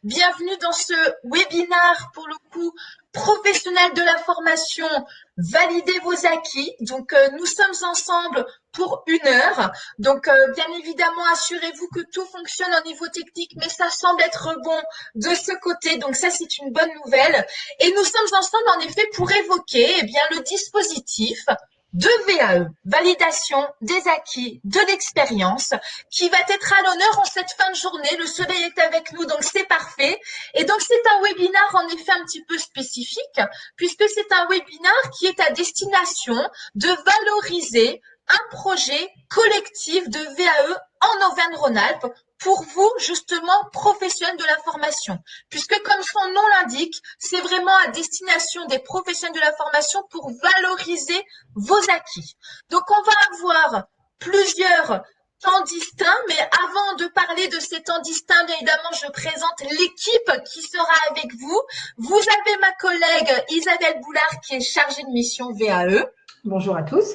Bienvenue dans ce webinaire pour le coup professionnel de la formation. Validez vos acquis. Donc, nous sommes ensemble pour 1 heure. Donc, bien évidemment, assurez-vous que tout fonctionne au niveau technique, mais ça semble être bon de ce côté. Donc, ça, c'est une bonne nouvelle. Et nous sommes ensemble, en effet, pour évoquer le dispositif de VAE, validation des acquis, de l'expérience, qui va être à l'honneur en cette fin de journée. Le soleil est avec nous, donc c'est parfait. Et donc, c'est un webinaire en effet un petit peu spécifique, puisque c'est un webinaire qui est à destination de valoriser un projet collectif de VAE en Auvergne-Rhône-Alpes pour vous, justement, professionnels de la formation. Puisque, comme son nom l'indique, c'est vraiment à destination des professionnels de la formation pour valoriser vos acquis. Donc, on va avoir plusieurs temps distincts, mais avant de parler de ces temps distincts, bien évidemment, je présente l'équipe qui sera avec vous. Vous avez ma collègue Isabelle Boulard qui est chargée de mission VAE. Bonjour à tous.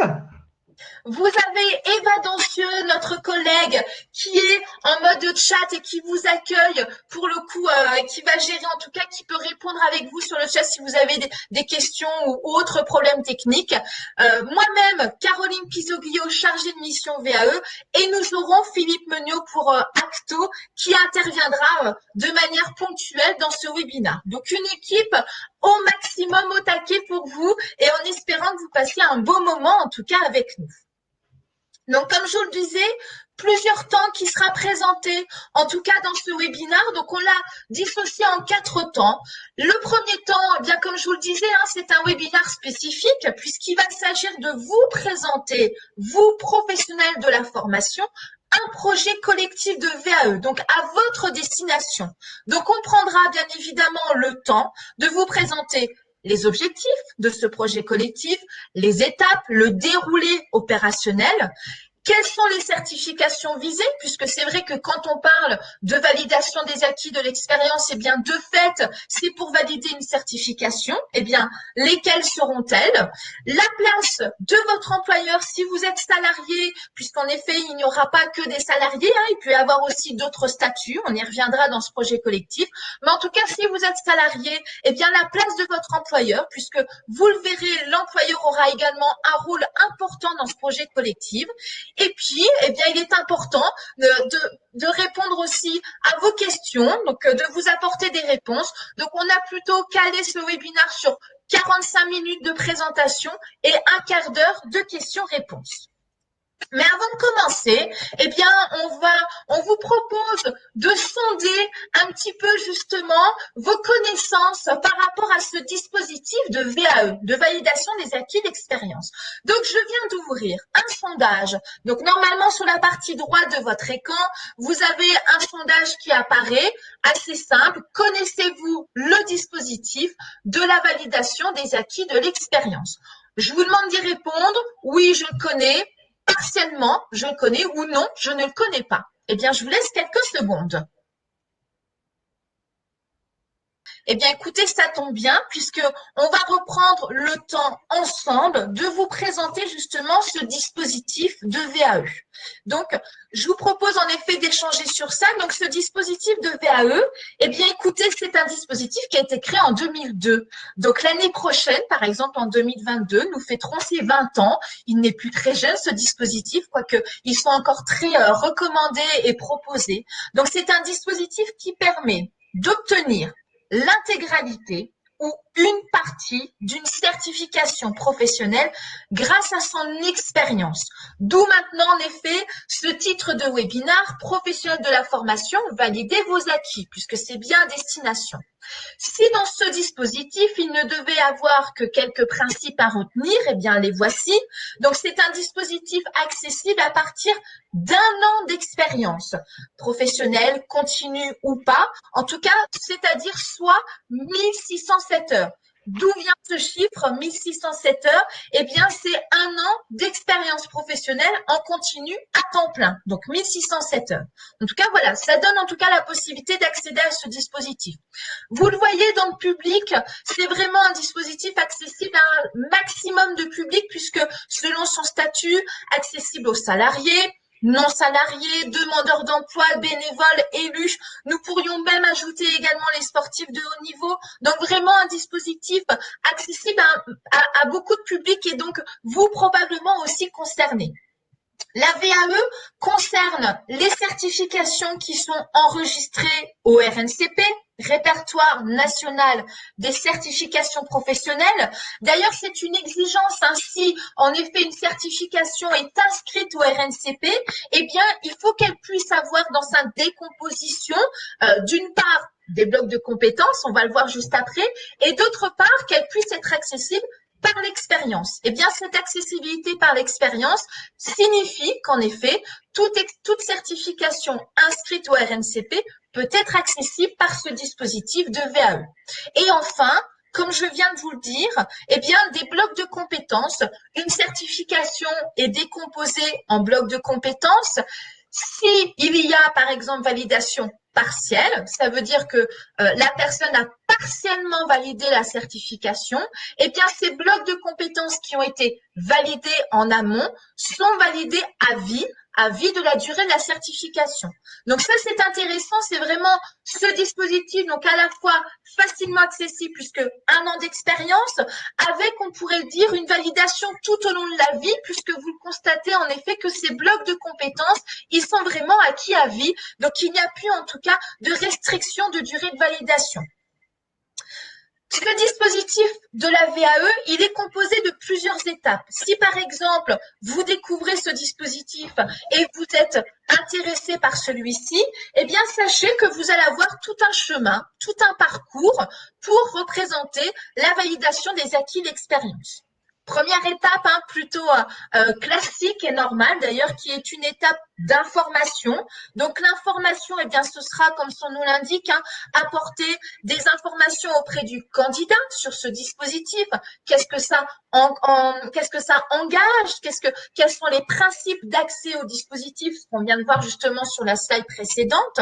Vous avez Eva Dancieux, notre collègue, qui est en mode chat et qui vous accueille pour le coup, qui va gérer en tout cas, qui peut répondre avec vous sur le chat si vous avez des questions ou autres problèmes techniques. Moi-même, Caroline Pisoglio, chargée de mission VAE, et nous aurons Philippe Meuniot pour Acto, qui interviendra de manière ponctuelle dans ce webinaire. Donc une équipe au maximum au taquet pour vous et en espérant que vous passiez un beau moment en tout cas avec nous. Donc, comme je vous le disais, plusieurs temps qui sera présenté, en tout cas dans ce webinaire. Donc, on l'a dissocié en 4 temps. Le premier temps, bien comme je vous le disais, c'est un webinaire spécifique puisqu'il va s'agir de vous présenter, vous professionnels de la formation, un projet collectif de VAE, donc à votre destination. Donc, on prendra bien évidemment le temps de vous présenter les objectifs de ce projet collectif, les étapes, le déroulé opérationnel. Quelles sont les certifications visées? Puisque c'est vrai que quand on parle de validation des acquis de l'expérience, bien de fait, c'est pour valider une certification. Bien, lesquelles seront-elles? La place de votre employeur si vous êtes salarié, puisqu'en effet, il n'y aura pas que des salariés, il peut y avoir aussi d'autres statuts. On y reviendra dans ce projet collectif. Mais en tout cas, si vous êtes salarié, bien la place de votre employeur, puisque vous le verrez, l'employeur aura également un rôle important dans ce projet collectif. Et puis, il est important de répondre aussi à vos questions, donc de vous apporter des réponses. Donc, on a plutôt calé ce webinaire sur 45 minutes de présentation et un quart d'heure de questions-réponses. Mais avant de commencer, on vous propose de sonder un petit peu justement vos connaissances par rapport à ce dispositif de VAE, de validation des acquis d'expérience. Donc, je viens d'ouvrir un sondage. Donc, normalement, sur la partie droite de votre écran, vous avez un sondage qui apparaît, assez simple. Connaissez-vous le dispositif de la validation des acquis de l'expérience? Je vous demande d'y répondre. Oui, je le connais. Partiellement, je le connais ou non, je ne le connais pas. Je vous laisse quelques secondes. Écoutez, ça tombe bien puisque on va reprendre le temps ensemble de vous présenter justement ce dispositif de VAE. Donc, je vous propose en effet d'échanger sur ça. Donc, ce dispositif de VAE, écoutez, c'est un dispositif qui a été créé en 2002. Donc, l'année prochaine, par exemple, en 2022, nous fêterons ses 20 ans. Il n'est plus très jeune, ce dispositif, quoique ils sont encore très recommandés et proposés. Donc, c'est un dispositif qui permet d'obtenir l'intégralité ou une partie d'une certification professionnelle grâce à son expérience. D'où maintenant, en effet, ce titre de webinaire, professionnel de la formation, validez vos acquis, puisque c'est bien à destination. Si dans ce dispositif, il ne devait avoir que quelques principes à retenir, les voici. Donc, c'est un dispositif accessible à partir d'1 an d'expérience, professionnelle, continue ou pas. En tout cas, c'est-à-dire soit 1607 heures. D'où vient ce chiffre, 1607 heures? C'est 1 an d'expérience professionnelle en continu à temps plein. Donc, 1607 heures. En tout cas, voilà, ça donne en tout cas la possibilité d'accéder à ce dispositif. Vous le voyez dans le public, c'est vraiment un dispositif accessible à un maximum de public puisque selon son statut, accessible aux salariés, non salariés, demandeurs d'emploi, bénévoles, élus. Nous pourrions même ajouter également les sportifs de haut niveau. Donc vraiment un dispositif accessible à beaucoup de publics et donc vous probablement aussi concernés. La VAE concerne les certifications qui sont enregistrées au RNCP, Répertoire national des certifications professionnelles. D'ailleurs, c'est une exigence. Si en effet une certification est inscrite au RNCP, eh bien, il faut qu'elle puisse avoir dans sa décomposition, d'une part, des blocs de compétences, on va le voir juste après, et d'autre part, qu'elle puisse être accessible par l'expérience. Eh bien, cette accessibilité par l'expérience signifie qu'en effet, toute certification inscrite au RNCP peut être accessible par ce dispositif de VAE. Et enfin, comme je viens de vous le dire, eh bien, des blocs de compétences, une certification est décomposée en blocs de compétences. Si il y a, par exemple, validation partielle, ça veut dire que la personne a partiellement validé la certification, eh bien, ces blocs de compétences qui ont été validés en amont sont validés à vie de la durée de la certification. Donc ça, c'est intéressant, c'est vraiment ce dispositif, donc à la fois facilement accessible puisque 1 an d'expérience, avec, on pourrait dire, une validation tout au long de la vie, puisque vous le constatez en effet que ces blocs de compétences, ils sont vraiment acquis à vie, donc il n'y a plus en tout cas de restriction de durée de validation. Ce dispositif de la VAE, il est composé de plusieurs étapes. Si par exemple, vous découvrez ce dispositif et vous êtes intéressé par celui-ci, eh bien sachez que vous allez avoir tout un chemin, tout un parcours pour représenter la validation des acquis d'expérience. Première étape, plutôt classique et normale d'ailleurs, qui est une étape d'information. Donc l'information, eh bien, ce sera, comme son nom l'indique, apporter des informations auprès du candidat sur ce dispositif. Qu'est-ce que ça engage? Quels sont les principes d'accès au dispositif? Ce qu'on vient de voir justement sur la slide précédente.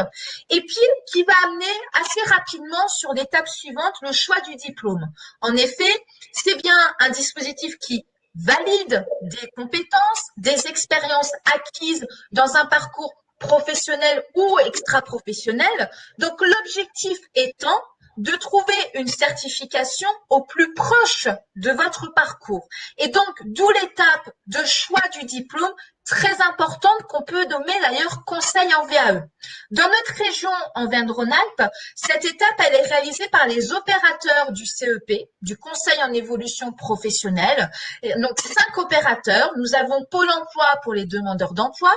Et puis, qui va amener assez rapidement sur l'étape suivante le choix du diplôme. En effet, c'est bien un dispositif qui valide des compétences, des expériences acquises dans un parcours professionnel ou extra-professionnel. Donc, l'objectif étant de trouver une certification au plus proche de votre parcours. Et donc, d'où l'étape de choix du diplôme, très importante qu'on peut nommer d'ailleurs conseil en VAE. Dans notre région en Auvergne-Rhône-Alpes, cette étape, elle est réalisée par les opérateurs du CEP, du Conseil en évolution professionnelle. Et donc, 5 opérateurs. Nous avons Pôle emploi pour les demandeurs d'emploi,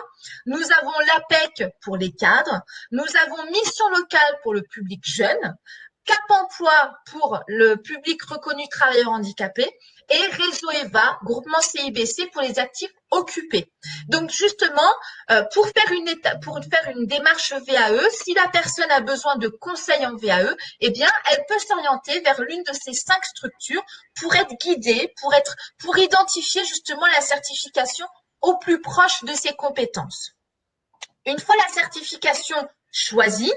nous avons l'APEC pour les cadres, nous avons Mission locale pour le public jeune, Cap emploi pour le public reconnu travailleur handicapé et Réseau EVA, groupement CIBC pour les actifs occupés. Donc justement, pour faire une démarche VAE, si la personne a besoin de conseils en VAE, eh bien, elle peut s'orienter vers l'une de ces 5 structures pour être guidée, pour identifier justement la certification au plus proche de ses compétences. Une fois la certification choisie,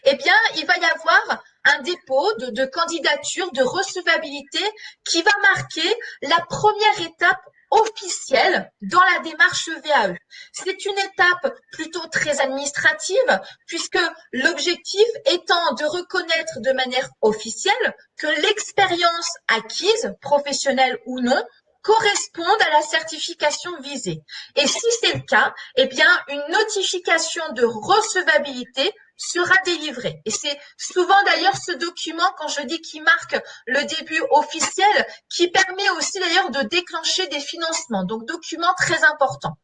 eh bien, il va y avoir un dépôt de candidature, de recevabilité qui va marquer la première étape officielle dans la démarche VAE. C'est une étape plutôt très administrative puisque l'objectif étant de reconnaître de manière officielle que l'expérience acquise, professionnelle ou non, correspondent à la certification visée. Et si c'est le cas, eh bien, une notification de recevabilité sera délivrée. Et c'est souvent d'ailleurs ce document, quand je dis qu'il marque le début officiel, qui permet aussi d'ailleurs de déclencher des financements. Donc, document très important.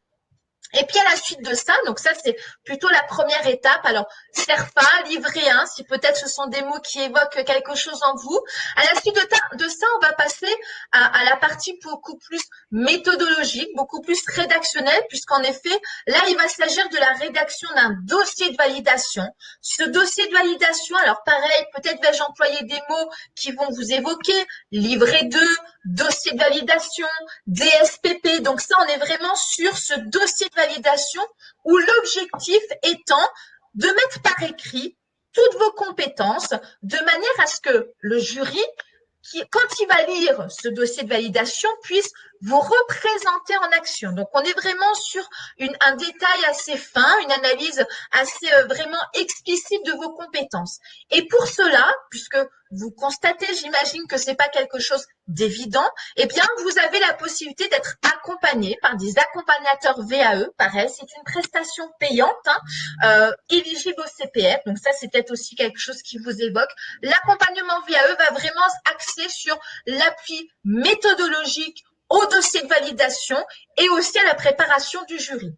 Et puis à la suite de ça, donc ça c'est plutôt la première étape. Alors CERFA, livret 1, si peut-être ce sont des mots qui évoquent quelque chose en vous. À la suite de ça, on va passer à la partie beaucoup plus méthodologique, beaucoup plus rédactionnelle, puisqu'en effet, là il va s'agir de la rédaction d'un dossier de validation. Ce dossier de validation, alors pareil, peut-être vais-je employer des mots qui vont vous évoquer, livret 2, dossier de validation, DSPP. Donc ça, on est vraiment sur ce dossier de validation où l'objectif étant de mettre par écrit toutes vos compétences de manière à ce que le jury, quand il va lire ce dossier de validation, puisse vous représenter en action. Donc, on est vraiment sur un détail assez fin, une analyse assez vraiment explicite de vos compétences. Et pour cela, puisque vous constatez, j'imagine que c'est pas quelque chose d'évident, eh bien, vous avez la possibilité d'être accompagné par des accompagnateurs VAE. Pareil, c'est une prestation payante, éligible au CPF. Donc ça, c'est peut-être aussi quelque chose qui vous évoque. L'accompagnement VAE va vraiment s'axer sur l'appui méthodologique au dossier de validation et aussi à la préparation du jury.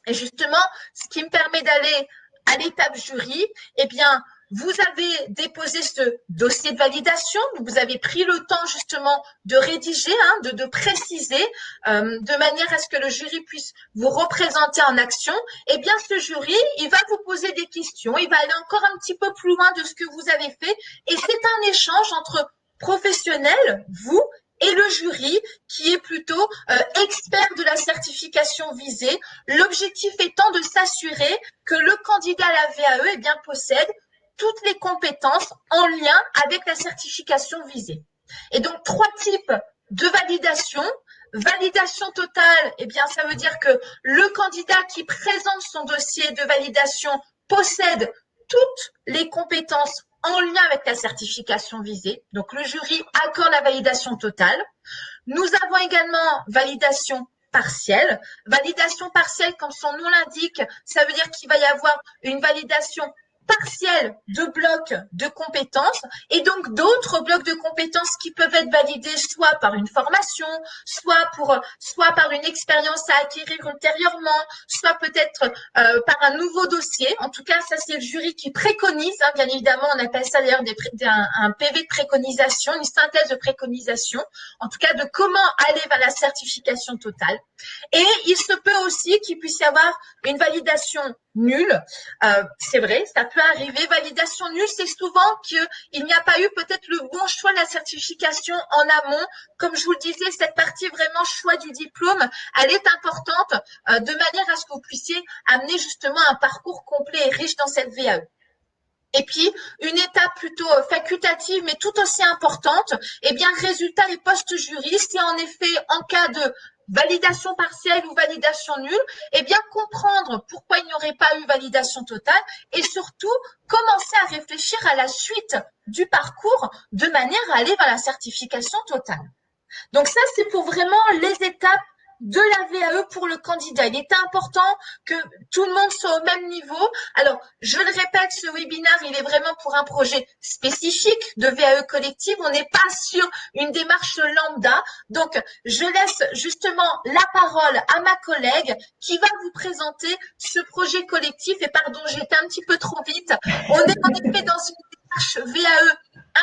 Et justement, ce qui me permet d'aller à l'étape jury, eh bien, vous avez déposé ce dossier de validation, vous avez pris le temps justement de rédiger, de préciser, de manière à ce que le jury puisse vous représenter en action. Eh bien, ce jury, il va vous poser des questions, il va aller encore un petit peu plus loin de ce que vous avez fait, et c'est un échange entre professionnels, vous, et le jury qui est plutôt expert de la certification visée, l'objectif étant de s'assurer que le candidat à la VAE eh bien, possède toutes les compétences en lien avec la certification visée. Et donc, 3 types de validation. Validation totale, eh bien, ça veut dire que le candidat qui présente son dossier de validation possède toutes les compétences en lien avec la certification visée. Donc, le jury accorde la validation totale. Nous avons également validation partielle. Validation partielle, comme son nom l'indique, ça veut dire qu'il va y avoir une validation partielle de blocs de compétences et donc d'autres blocs de compétences qui peuvent être validés soit par une formation, soit par une expérience à acquérir ultérieurement, soit peut-être par un nouveau dossier. En tout cas, ça c'est le jury qui préconise, bien évidemment, on appelle ça d'ailleurs un PV de préconisation, une synthèse de préconisation, en tout cas de comment aller vers la certification totale. Et il se peut aussi qu'il puisse y avoir une validation nulle. C'est vrai, ça peut arriver. Validation nulle, c'est souvent qu'il n'y a pas eu peut-être le bon choix de la certification en amont. Comme je vous le disais, cette partie vraiment choix du diplôme, elle est importante de manière à ce que vous puissiez amener justement un parcours complet et riche dans cette VAE. Et puis, une étape plutôt facultative, mais tout aussi importante, eh bien, résultat et post-jury, c'est en effet en cas de validation partielle ou validation nulle, eh bien, comprendre pourquoi il n'y aurait pas eu validation totale et surtout commencer à réfléchir à la suite du parcours de manière à aller vers la certification totale. Donc ça, c'est pour vraiment les étapes de la VAE pour le candidat. Il est important que tout le monde soit au même niveau. Alors, je le répète, ce webinaire, il est vraiment pour un projet spécifique de VAE collective. On n'est pas sur une démarche lambda. Donc, je laisse justement la parole à ma collègue qui va vous présenter ce projet collectif. Et pardon, j'étais un petit peu trop vite. On est en effet dans une démarche VAE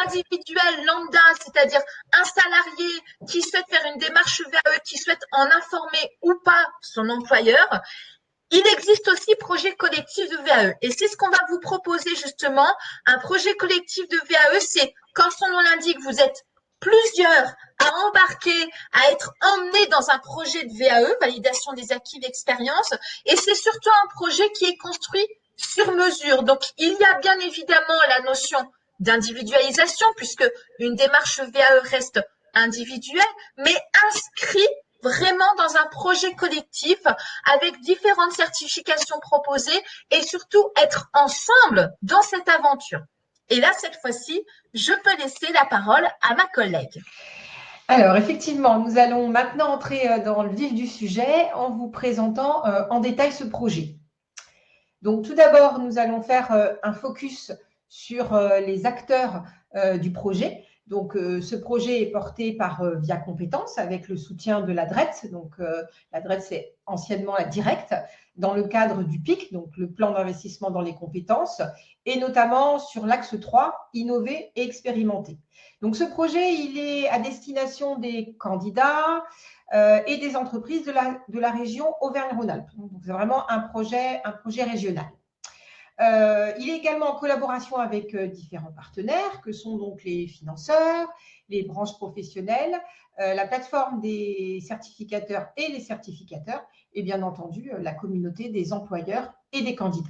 individuel lambda, c'est-à-dire un salarié qui souhaite faire une démarche VAE, qui souhaite en informer ou pas son employeur. Il existe aussi projet collectif de VAE et c'est ce qu'on va vous proposer justement. Un projet collectif de VAE, c'est quand son nom l'indique, vous êtes plusieurs à embarquer, à être emmenés dans un projet de VAE, validation des acquis d'expérience, et c'est surtout un projet qui est construit sur mesure. Donc, il y a bien évidemment la notion d'individualisation, puisque une démarche VAE reste individuelle, mais inscrit vraiment dans un projet collectif avec différentes certifications proposées et surtout être ensemble dans cette aventure. Et là, cette fois-ci, je peux laisser la parole à ma collègue. Alors, effectivement, nous allons maintenant entrer dans le vif du sujet en vous présentant en détail ce projet. Donc, tout d'abord, nous allons faire un focus sur les acteurs du projet. Donc, ce projet est porté par Via Compétences avec le soutien de la DRET. Donc, la DRET, c'est anciennement la Directe, dans le cadre du PIC, donc le plan d'investissement dans les compétences, et notamment sur l'axe 3, innover et expérimenter. Donc, ce projet, il est à destination des candidats et des entreprises de la région Auvergne-Rhône-Alpes. Donc, c'est vraiment un projet régional. Il est également en collaboration avec différents partenaires que sont donc les financeurs, les branches professionnelles, la plateforme des certificateurs et les certificateurs et bien entendu la communauté des employeurs et des candidats.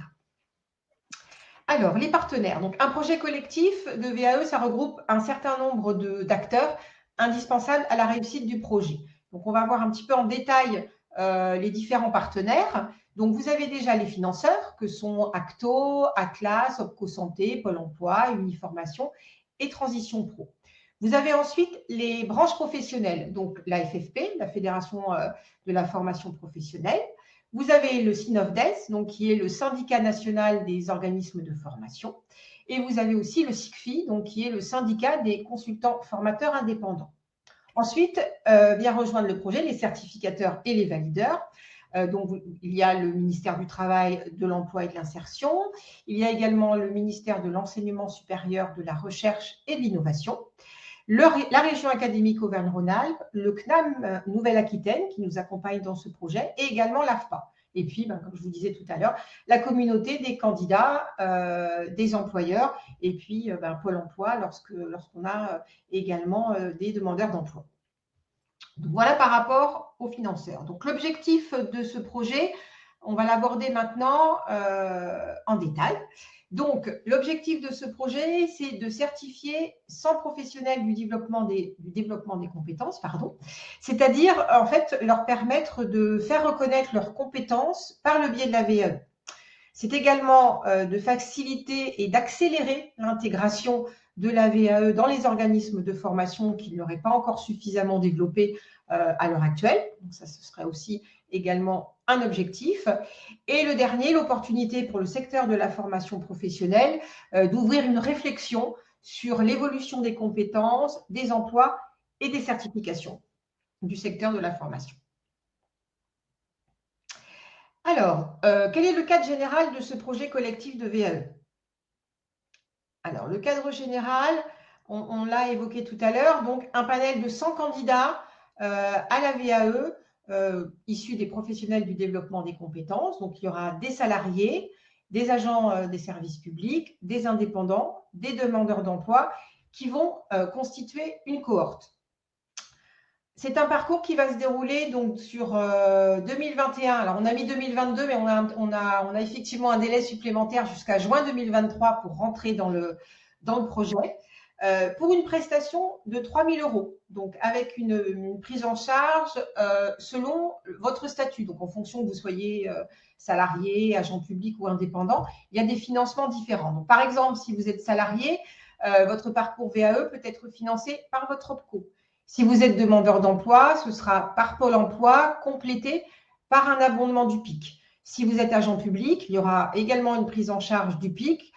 Alors, les partenaires. Donc, un projet collectif de VAE, ça regroupe un certain nombre d'acteurs indispensables à la réussite du projet. Donc, on va voir un petit peu en détail les différents partenaires. Donc, vous avez déjà les financeurs que sont Acto, Atlas, Opco Santé, Pôle emploi, Uniformation et Transition Pro. Vous avez ensuite les branches professionnelles, donc la FFP, la Fédération de la formation professionnelle. Vous avez le SINOFDES, donc qui est le syndicat national des organismes de formation. Et vous avez aussi le SICFI, donc qui est le syndicat des consultants formateurs indépendants. Ensuite, vient rejoindre le projet les certificateurs et les valideurs. Donc, il y a le ministère du Travail, de l'Emploi et de l'Insertion. Il y a également le ministère de l'Enseignement supérieur, de la Recherche et de l'Innovation. La région académique Auvergne-Rhône-Alpes, le CNAM Nouvelle-Aquitaine qui nous accompagne dans ce projet et également l'AFPA. Et puis, comme je vous disais tout à l'heure, la communauté des candidats, des employeurs et puis Pôle emploi lorsqu'on a également des demandeurs d'emploi. Donc, voilà par rapport aux financeurs. Donc, l'objectif de ce projet, on va l'aborder maintenant en détail. Donc, l'objectif de ce projet, c'est de certifier 100 professionnels du développement des compétences, c'est-à-dire, en fait, leur permettre de faire reconnaître leurs compétences par le biais de la VAE. C'est également de faciliter et d'accélérer l'intégration de la VAE dans les organismes de formation qui ne l'auraient pas encore suffisamment développé à l'heure actuelle. Donc ça, ce serait aussi également un objectif. Et le dernier, l'opportunité pour le secteur de la formation professionnelle d'ouvrir une réflexion sur l'évolution des compétences, des emplois et des certifications du secteur de la formation. Alors, quel est le cadre général de ce projet collectif de VAE? Alors, le cadre général, on l'a évoqué tout à l'heure, donc un panel de 100 candidats à la VAE issus des professionnels du développement des compétences. Donc, il y aura des salariés, des agents des services publics, des indépendants, des demandeurs d'emploi qui vont constituer une cohorte. C'est un parcours qui va se dérouler donc sur 2021. Alors, on a mis 2022, mais on a effectivement un délai supplémentaire jusqu'à juin 2023 pour rentrer dans le projet, pour une prestation de 3 000 €. Donc, avec une prise en charge selon votre statut. Donc, en fonction que vous soyez salarié, agent public ou indépendant, il y a des financements différents. Donc, par exemple, si vous êtes salarié, votre parcours VAE peut être financé par votre OPCO. Si vous êtes demandeur d'emploi, ce sera par Pôle emploi, complété par un abondement du PIC. Si vous êtes agent public, il y aura également une prise en charge du PIC,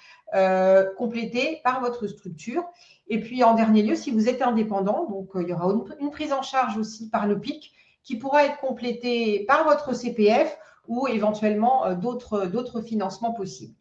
complétée par votre structure. Et puis, en dernier lieu, si vous êtes indépendant, donc il y aura une prise en charge aussi par le PIC qui pourra être complétée par votre CPF ou éventuellement d'autres financements possibles.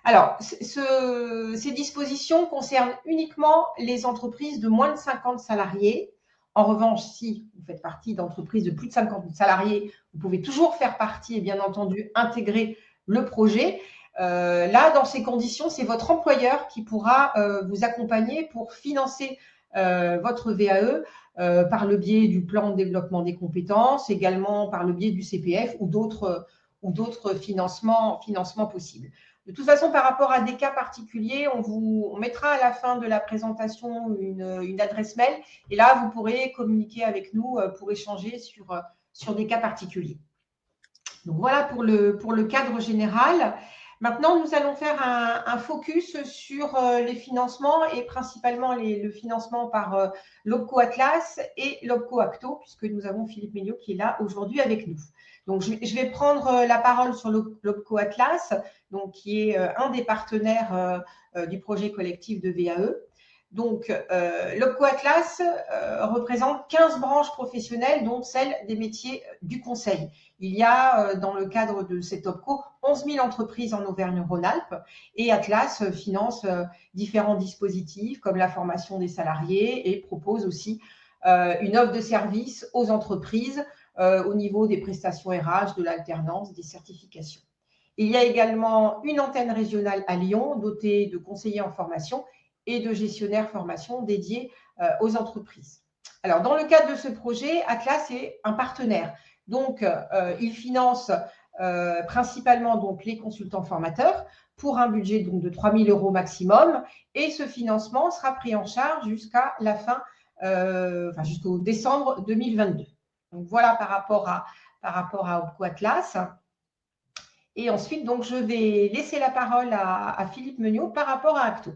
Alors, ces dispositions concernent uniquement les entreprises de moins de 50 salariés. En revanche, si vous faites partie d'entreprises de plus de 50 salariés, vous pouvez toujours faire partie et bien entendu intégrer le projet. Là, dans ces conditions, c'est votre employeur qui pourra vous accompagner pour financer votre VAE par le biais du plan de développement des compétences, également par le biais du CPF ou d'autres financements possibles. De toute façon, par rapport à des cas particuliers, on mettra à la fin de la présentation une adresse mail et là, vous pourrez communiquer avec nous pour échanger sur des cas particuliers. Donc, voilà pour le cadre général. Maintenant, nous allons faire un focus sur les financements et principalement le financement par l'OPCO Atlas et l'OPCO Acto, puisque nous avons Philippe Méliot qui est là aujourd'hui avec nous. Donc, je vais prendre la parole sur l'OPCO Atlas, donc, qui est un des partenaires du projet collectif de VAE. Donc, l'OPCO Atlas représente 15 branches professionnelles, dont celle des métiers du conseil. Il y a, dans le cadre de cet OPCO, 11 000 entreprises en Auvergne-Rhône-Alpes et Atlas finance différents dispositifs comme la formation des salariés et propose aussi une offre de services aux entreprises au niveau des prestations RH, de l'alternance, des certifications. Il y a également une antenne régionale à Lyon dotée de conseillers en formation et de gestionnaires formation dédiés aux entreprises. Alors, dans le cadre de ce projet, Atlas est un partenaire. Donc, il finance principalement donc, les consultants formateurs pour un budget donc, de 3 000 € maximum. Et ce financement sera pris en charge jusqu'à la fin, jusqu'au décembre 2022. Donc, voilà par rapport à Opco Atlas. Et ensuite, donc, je vais laisser la parole à Philippe Meugnot par rapport à Acto.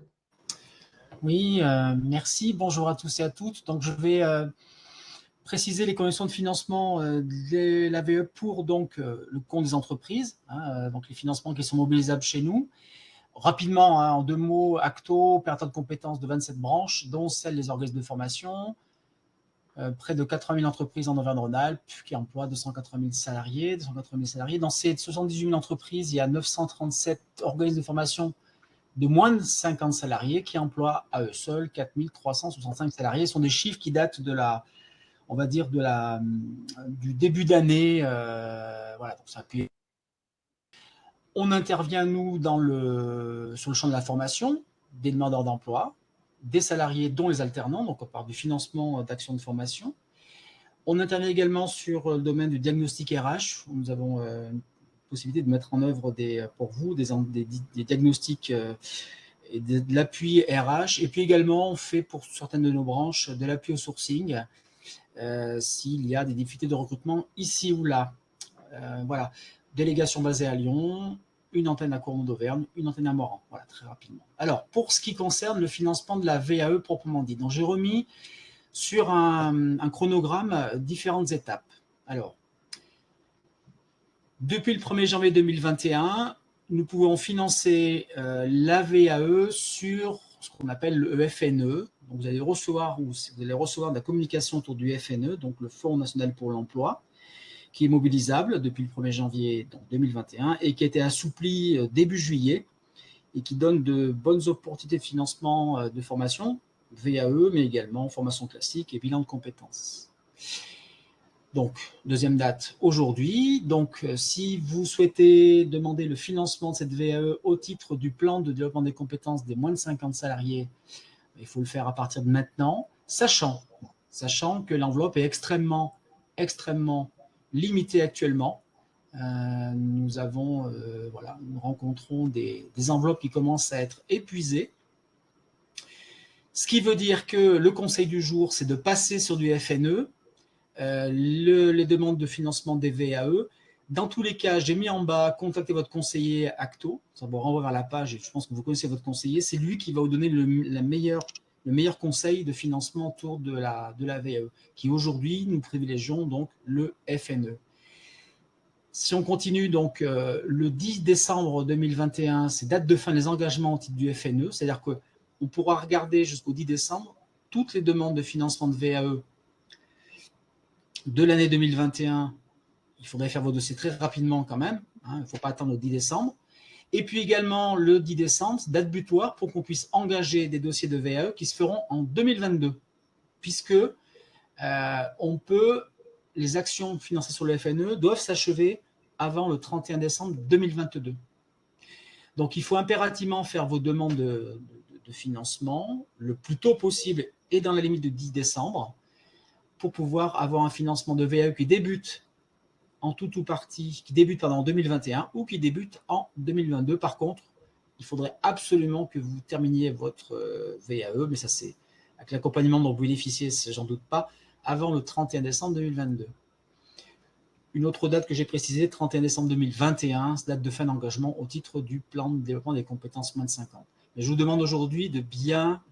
Oui, merci. Bonjour à tous et à toutes. Donc, je vais préciser les conditions de financement de l'AVE pour donc, le compte des entreprises, donc les financements qui sont mobilisables chez nous. Rapidement, en 2 mots, Acto, perte de compétences de 27 branches, dont celle des organismes de formation. Près de 80 000 entreprises en Auvergne-Rhône-Alpes qui emploient 280 000 salariés. Dans ces 78 000 entreprises, il y a 937 organismes de formation de moins de 50 salariés qui emploient à eux seuls 4 365 salariés. Ce sont des chiffres qui datent de la, on va dire, du début d'année. Voilà, donc ça peut... On intervient, nous, sur le champ de la formation, des demandeurs d'emploi, des salariés, dont les alternants, donc on parle du financement d'actions de formation. On intervient également sur le domaine du diagnostic RH, où nous avons une possibilité de mettre en œuvre pour vous des diagnostics et de l'appui RH. Et puis également, on fait pour certaines de nos branches de l'appui au sourcing, s'il y a des difficultés de recrutement ici ou là. Voilà. Délégation basée à Lyon, une antenne à Cournon d'Auvergne, une antenne à Moran. Voilà, très rapidement. Alors, pour ce qui concerne le financement de la VAE proprement dit, donc j'ai remis sur un chronogramme différentes étapes. Alors, depuis le 1er janvier 2021, nous pouvons financer la VAE sur ce qu'on appelle le FNE. Donc, vous allez recevoir de la communication autour du FNE, donc le Fonds national pour l'emploi, qui est mobilisable depuis le 1er janvier 2021 et qui a été assoupli début juillet et qui donne de bonnes opportunités de financement de formation, VAE, mais également formation classique et bilan de compétences. Donc, deuxième date, aujourd'hui. Donc, si vous souhaitez demander le financement de cette VAE au titre du plan de développement des compétences des moins de 50 salariés, il faut le faire à partir de maintenant, sachant que l'enveloppe est extrêmement limitée actuellement. Nous rencontrons des enveloppes qui commencent à être épuisées. Ce qui veut dire que le conseil du jour, c'est de passer sur du FNE, les demandes de financement des VAE. Dans tous les cas, j'ai mis en bas, contactez votre conseiller Acto. Ça vous renvoie vers la page et je pense que vous connaissez votre conseiller. C'est lui qui va vous donner le meilleur conseil de financement autour de la VAE, qui aujourd'hui, nous privilégions donc le FNE. Si on continue, donc le 10 décembre 2021, c'est date de fin des engagements au titre du FNE, c'est-à-dire qu'on pourra regarder jusqu'au 10 décembre toutes les demandes de financement de VAE de l'année 2021. Il faudrait faire vos dossiers très rapidement quand même, il ne faut pas attendre le 10 décembre. Et puis également le 10 décembre, date butoir pour qu'on puisse engager des dossiers de VAE qui se feront en 2022, puisque les actions financées sur le FNE doivent s'achever avant le 31 décembre 2022. Donc, il faut impérativement faire vos demandes de financement le plus tôt possible et dans la limite de 10 décembre pour pouvoir avoir un financement de VAE qui débute en tout ou partie, qui débute en 2021 ou qui débute en 2022. Par contre, il faudrait absolument que vous terminiez votre VAE, mais ça c'est avec l'accompagnement dont vous bénéficiez, j'en doute pas, avant le 31 décembre 2022. Une autre date que j'ai précisée, 31 décembre 2021, date de fin d'engagement au titre du plan de développement des compétences moins de 50. Mais je vous demande aujourd'hui de bien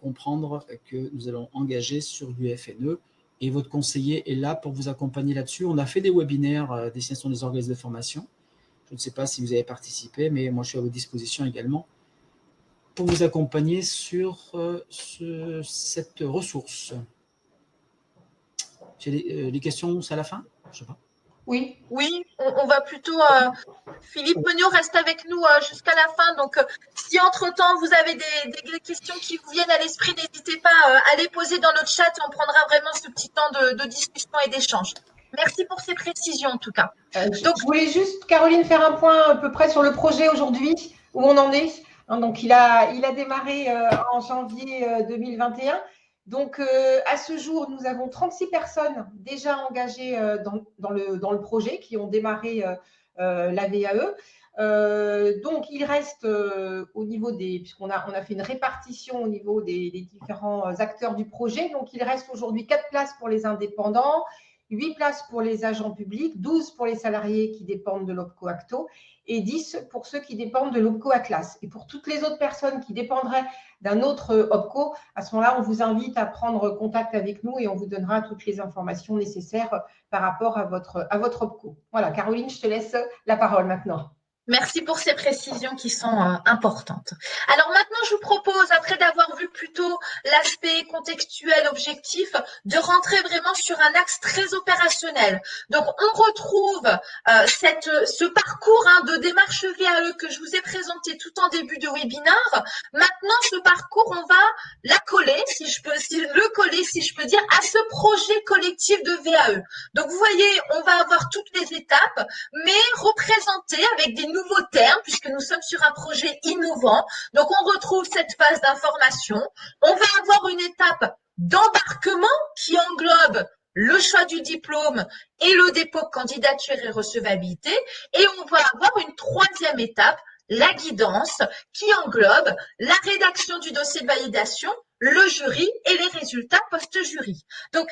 comprendre que nous allons engager sur du FNE et votre conseiller est là pour vous accompagner là-dessus. On a fait des webinaires destination des organismes de formation. Je ne sais pas si vous avez participé, mais moi je suis à votre disposition également pour vous accompagner sur cette ressource. J'ai des questions, c'est à la fin? Je sais pas. Oui, on va plutôt. Philippe Meugnot reste avec nous jusqu'à la fin. Donc, si entre-temps vous avez des questions qui vous viennent à l'esprit, n'hésitez pas à les poser dans notre chat. On prendra vraiment ce petit temps de discussion et d'échange. Merci pour ces précisions en tout cas. Donc, je voulais juste, Caroline, faire un point à peu près sur le projet aujourd'hui, où on en est. Donc, il a démarré en janvier 2021. Donc, à ce jour, nous avons 36 personnes déjà engagées dans le projet qui ont démarré la VAE. Donc, il reste au niveau des, puisqu'on a fait une répartition au niveau des différents acteurs du projet, donc il reste aujourd'hui 4 places pour les indépendants, 8 places pour les agents publics, 12 pour les salariés qui dépendent de l'OPCO Acto et 10 pour ceux qui dépendent de l'OPCO Atlas. Et pour toutes les autres personnes qui dépendraient d'un autre OPCO, à ce moment-là, on vous invite à prendre contact avec nous et on vous donnera toutes les informations nécessaires par rapport à votre OPCO. Voilà, Caroline, je te laisse la parole maintenant. Merci pour ces précisions qui sont importantes. Alors maintenant, je vous propose, après d'avoir vu plutôt l'aspect contextuel, objectif, de rentrer vraiment sur un axe très opérationnel. Donc, on retrouve ce parcours de démarche VAE que je vous ai présenté tout en début de webinaire. Maintenant, ce parcours, on va le coller, si je peux dire, à ce projet collectif de VAE. Donc, vous voyez, on va avoir toutes les étapes, mais représentées avec des nouveaux termes, puisque nous sommes sur un projet innovant. Donc, on retrouve cette phase d'information. On va avoir une étape d'embarquement qui englobe le choix du diplôme et le dépôt de candidature et recevabilité. Et on va avoir une troisième étape, la guidance, qui englobe la rédaction du dossier de validation, le jury et les résultats post-jury. Donc,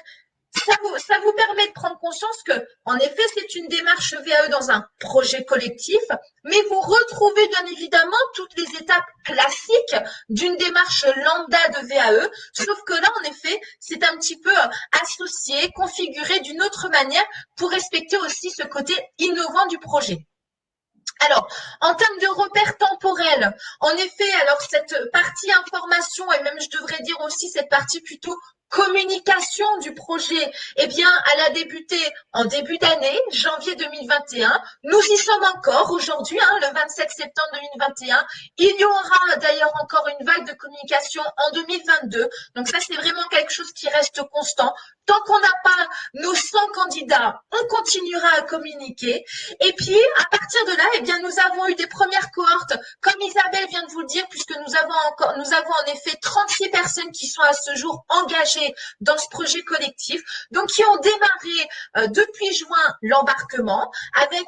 ça vous permet de prendre conscience que, en effet, c'est une démarche VAE dans un projet collectif, mais vous retrouvez bien évidemment toutes les étapes classiques d'une démarche lambda de VAE, sauf que là, en effet, c'est un petit peu associé, configuré d'une autre manière pour respecter aussi ce côté innovant du projet. Alors, en termes de repères temporels, en effet, alors cette partie information et même je devrais dire aussi cette partie plutôt communication du projet, eh bien, elle a débuté en début d'année, janvier 2021. Nous y sommes encore aujourd'hui, le 27 septembre 2021. Il y aura d'ailleurs encore une vague de communication en 2022. Donc ça, c'est vraiment quelque chose qui reste constant. Tant qu'on n'a pas nos 100 candidats, on continuera à communiquer. Et puis, à partir de là, eh bien, nous avons eu des premières cohortes, comme Isabelle vient de vous le dire, puisque nous avons en effet 36 personnes qui sont à ce jour engagées dans ce projet collectif, donc qui ont démarré depuis juin l'embarquement, avec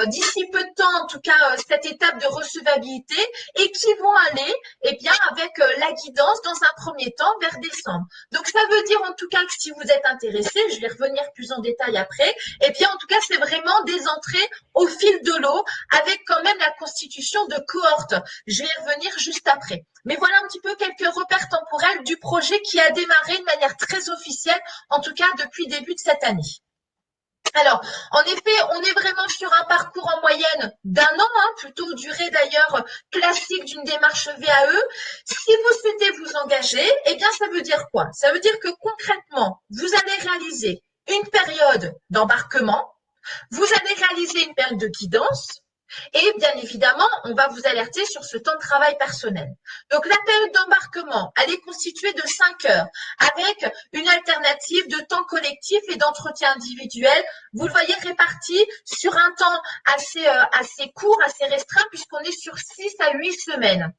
d'ici peu de temps, en tout cas, cette étape de recevabilité, et qui vont aller, eh bien, avec la guidance dans un premier temps vers décembre. Donc, ça veut dire en tout cas que si vous êtes intéressé, je vais revenir plus en détail après, eh bien, en tout cas, c'est vraiment des entrées au fil de l'eau, avec quand même la constitution de cohortes. Je vais y revenir juste après. Mais voilà un petit peu quelques repères temporels du projet qui a démarré de manière très officielle, en tout cas depuis le début de cette année. Alors, en effet, on est vraiment sur un parcours en moyenne d'un an, plutôt durée d'ailleurs classique d'une démarche VAE. Si vous souhaitez vous engager, eh bien, ça veut dire quoi? Ça veut dire que concrètement, vous allez réaliser une période d'embarquement, vous allez réaliser une période de guidance, et bien évidemment, on va vous alerter sur ce temps de travail personnel. Donc, la période d'embarquement, elle est constituée de 5 heures avec une alternative de temps collectif et d'entretien individuel. Vous le voyez réparti sur un temps assez court, assez restreint, puisqu'on est sur 6 à 8 semaines.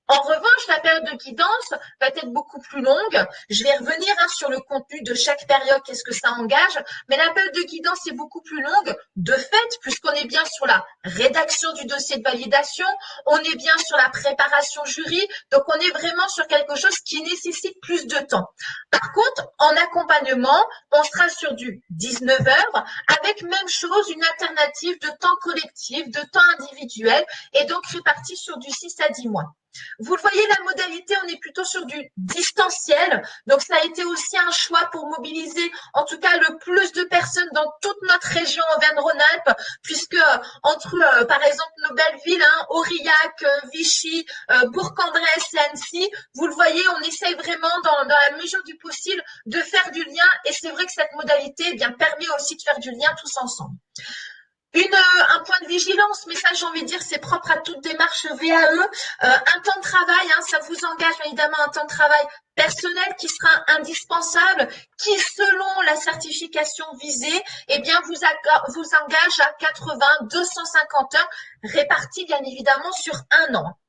En revanche, la période de guidance va être beaucoup plus longue. Je vais revenir sur le contenu de chaque période, qu'est-ce que ça engage. Mais la période de guidance est beaucoup plus longue de fait, puisqu'on est bien sur la rédaction du dossier de validation, on est bien sur la préparation jury, donc on est vraiment sur quelque chose qui nécessite plus de temps. Par contre, en accompagnement, on sera sur du 19 heures, avec même chose, une alternative de temps collectif, de temps individuel, et donc réparti sur du 6 à 10 mois. Vous le voyez, la modalité, on est plutôt sur du distanciel. Donc, ça a été aussi un choix pour mobiliser, en tout cas, le plus de personnes dans toute notre région Auvergne-Rhône-Alpes, puisque entre, par exemple, nos belles villes, Aurillac, Vichy, Bourg-en-Bresse et Annecy, vous le voyez, on essaye vraiment, dans la mesure du possible, de faire du lien. Et c'est vrai que cette modalité, eh bien, permet aussi de faire du lien tous ensemble. Un point de vigilance, mais ça, j'ai envie de dire, c'est propre à toute démarche VAE. Un temps de travail, ça vous engage évidemment un temps de travail personnel qui sera indispensable, qui, selon la certification visée, eh bien, vous engage à 80, 250 heures, réparties bien évidemment sur un an.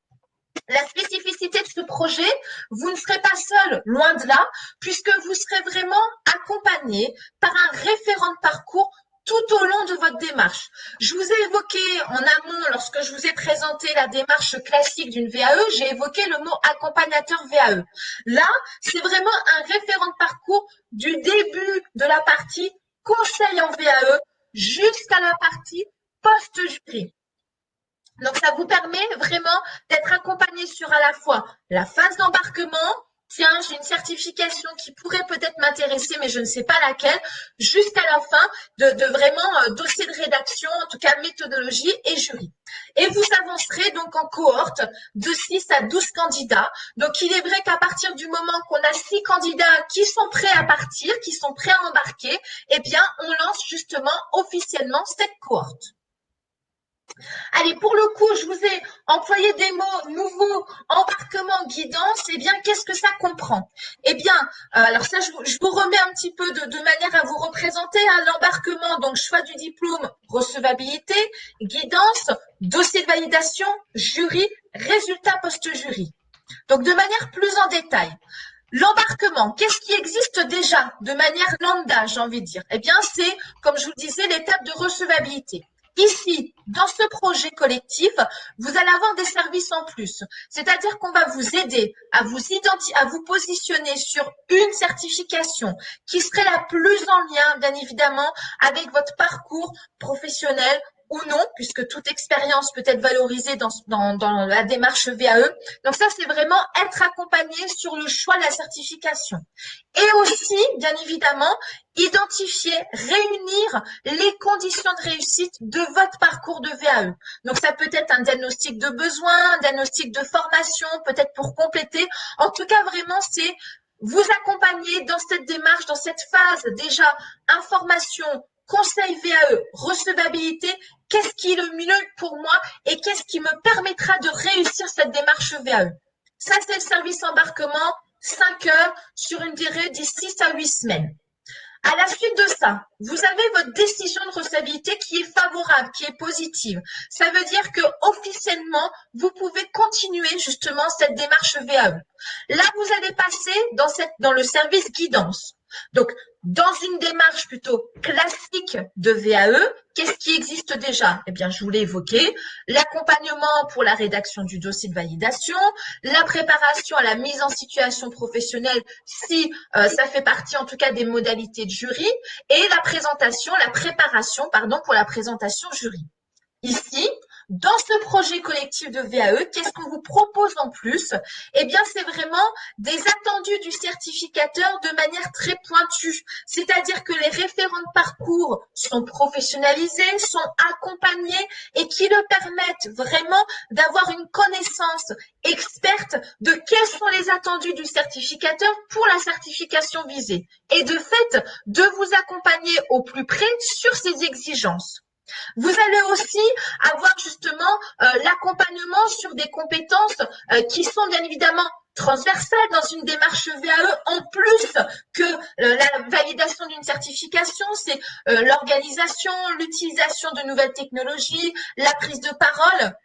La spécificité de ce projet, vous ne serez pas seul, loin de là, puisque vous serez vraiment accompagné par un référent de parcours tout au long de votre démarche. Je vous ai évoqué en amont, lorsque je vous ai présenté la démarche classique d'une VAE, j'ai évoqué le mot accompagnateur VAE. Là, c'est vraiment un référent de parcours du début de la partie conseil en VAE jusqu'à la partie post-jury. Donc, ça vous permet vraiment d'être accompagné sur à la fois la phase d'embarquement, tiens, j'ai une certification qui pourrait peut-être m'intéresser, mais je ne sais pas laquelle, jusqu'à la fin de vraiment dossier de rédaction, en tout cas méthodologie et jury. Et vous avancerez donc en cohorte de 6 à 12 candidats. Donc, il est vrai qu'à partir du moment qu'on a 6 candidats qui sont prêts à partir, qui sont prêts à embarquer, eh bien, on lance justement officiellement cette cohorte. Allez, pour le coup, je vous ai employé des mots nouveaux, embarquement, guidance. Eh bien, qu'est-ce que ça comprend? Eh bien, alors ça, je vous remets un petit peu de manière à vous représenter l'embarquement. Donc, choix du diplôme, recevabilité, guidance, dossier de validation, jury, résultat post-jury. Donc, de manière plus en détail. L'embarquement, qu'est-ce qui existe déjà de manière lambda, j'ai envie de dire? Eh bien, c'est, comme je vous le disais, l'étape de recevabilité. Ici, dans ce projet collectif, vous allez avoir des services en plus. C'est-à-dire qu'on va vous aider à vous positionner sur une certification qui serait la plus en lien, bien évidemment, avec votre parcours professionnel ou non, puisque toute expérience peut être valorisée dans la démarche VAE. Donc ça, c'est vraiment être accompagné sur le choix de la certification. Et aussi, bien évidemment, identifier, réunir les conditions de réussite de votre parcours de VAE. Donc, ça peut être un diagnostic de besoin, un diagnostic de formation, peut-être pour compléter. En tout cas, vraiment, c'est vous accompagner dans cette démarche, dans cette phase déjà information, conseil VAE, recevabilité, qu'est-ce qui est le mieux pour moi et qu'est-ce qui me permettra de réussir cette démarche VAE. Ça, c'est le service embarquement, 5 heures sur une durée de 6 à 8 semaines. À la suite de ça, vous avez votre décision de recevabilité qui est favorable, qui est positive. Ça veut dire que officiellement, vous pouvez continuer justement cette démarche VAE. Là, vous allez passer dans le service guidance. Donc, dans une démarche plutôt classique de VAE, qu'est-ce qui existe déjà? Eh bien, je vous l'ai évoqué, l'accompagnement pour la rédaction du dossier de validation, la préparation à la mise en situation professionnelle si ça fait partie en tout cas des modalités de jury et la préparation pour la présentation jury. Ici, dans ce projet collectif de VAE, qu'est-ce qu'on vous propose en plus? Eh bien, c'est vraiment des attendus du certificateur de manière très pointue. C'est-à-dire que les référents de parcours sont professionnalisés, sont accompagnés et qui le permettent vraiment d'avoir une connaissance experte de quels sont les attendus du certificateur pour la certification visée. Et de fait, de vous accompagner au plus près sur ces exigences. Vous allez aussi avoir justement l'accompagnement sur des compétences qui sont bien évidemment transversales dans une démarche VAE, en plus que la validation d'une certification, c'est l'organisation, l'utilisation de nouvelles technologies, la prise de parole.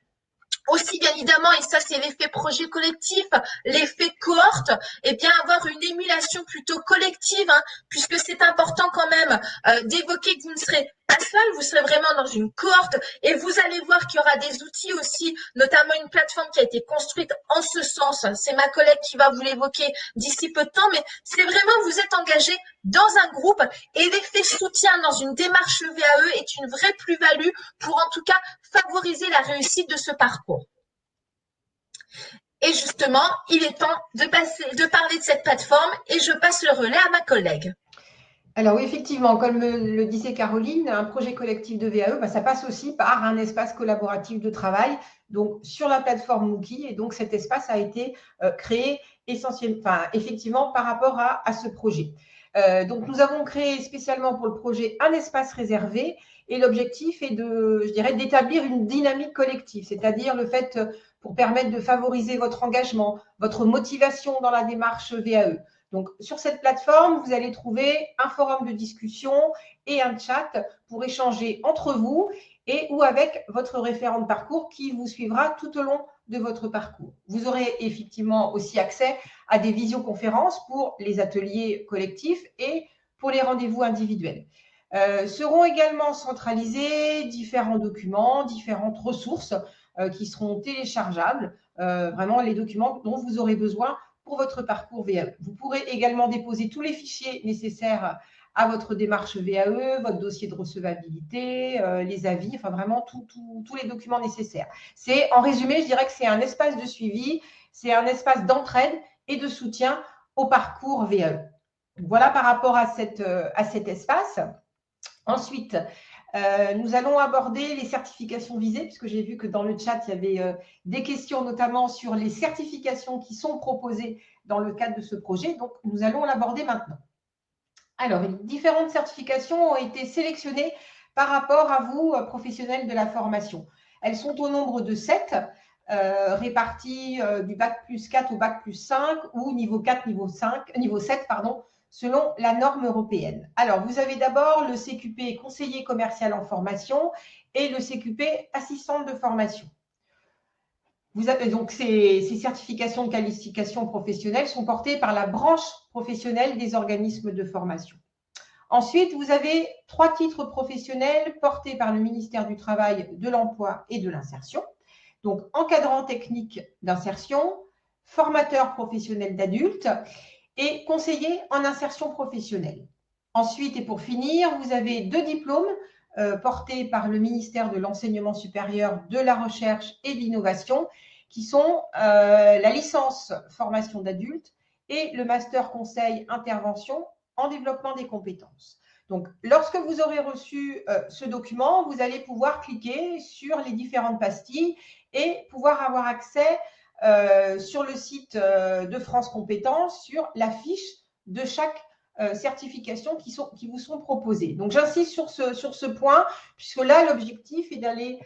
Aussi, bien évidemment, et ça c'est l'effet projet collectif, l'effet cohorte, eh bien avoir une émulation plutôt collective, puisque c'est important quand même d'évoquer que vous ne serez pas seul, vous serez vraiment dans une cohorte et vous allez voir qu'il y aura des outils aussi, notamment une plateforme qui a été construite en ce sens. C'est ma collègue qui va vous l'évoquer d'ici peu de temps, mais c'est vraiment vous êtes engagé dans un groupe et l'effet soutien dans une démarche VAE est une vraie plus-value pour en tout cas favoriser la réussite de ce parcours. Et justement, il est temps de parler de cette plateforme et je passe le relais à ma collègue. Alors oui, effectivement, comme le disait Caroline, un projet collectif de VAE, ça passe aussi par un espace collaboratif de travail, donc sur la plateforme Mookie, et donc cet espace a été créé effectivement par rapport à ce projet. Donc nous avons créé spécialement pour le projet un espace réservé et l'objectif est d'établir une dynamique collective, c'est-à-dire le fait pour permettre de favoriser votre engagement, votre motivation dans la démarche VAE. Donc, sur cette plateforme, vous allez trouver un forum de discussion et un chat pour échanger entre vous et ou avec votre référent de parcours qui vous suivra tout au long de votre parcours. Vous aurez effectivement aussi accès à des visioconférences pour les ateliers collectifs et pour les rendez-vous individuels. Seront également centralisés différents documents, différentes ressources qui seront téléchargeables, vraiment les documents dont vous aurez besoin pour votre parcours VAE. Vous pourrez également déposer tous les fichiers nécessaires à votre démarche VAE, votre dossier de recevabilité, les avis, enfin vraiment tous les documents nécessaires. C'est, en résumé, je dirais que c'est un espace de suivi, c'est un espace d'entraide et de soutien au parcours VAE. Voilà par rapport à cet espace. Ensuite, nous allons aborder les certifications visées, puisque j'ai vu que dans le chat, il y avait des questions notamment sur les certifications qui sont proposées dans le cadre de ce projet. Donc, nous allons l'aborder maintenant. Alors, différentes certifications ont été sélectionnées par rapport à vous, professionnels de la formation. Elles sont au nombre de 7, réparties du bac plus 4 au bac plus 5 ou niveau 4, niveau 7, pardon, selon la norme européenne. Alors, vous avez d'abord le CQP conseiller commercial en formation et le CQP assistante de formation. Vous avez donc ces certifications de qualification professionnelle sont portées par la branche professionnelle des organismes de formation. Ensuite, vous avez 3 titres professionnels portés par le ministère du Travail, de l'Emploi et de l'Insertion. Donc, encadrant technique d'insertion, formateur professionnel d'adultes et conseiller en insertion professionnelle. Ensuite, et pour finir, vous avez 2 diplômes portés par le ministère de l'Enseignement supérieur, de la Recherche et de l'Innovation, qui sont la licence formation d'adultes et le master conseil intervention en développement des compétences. Donc, lorsque vous aurez reçu ce document, vous allez pouvoir cliquer sur les différentes pastilles et pouvoir avoir accès sur le site de France Compétences sur la fiche de chaque certification qui vous sont proposées. Donc, j'insiste sur ce point, puisque là, l'objectif est d'aller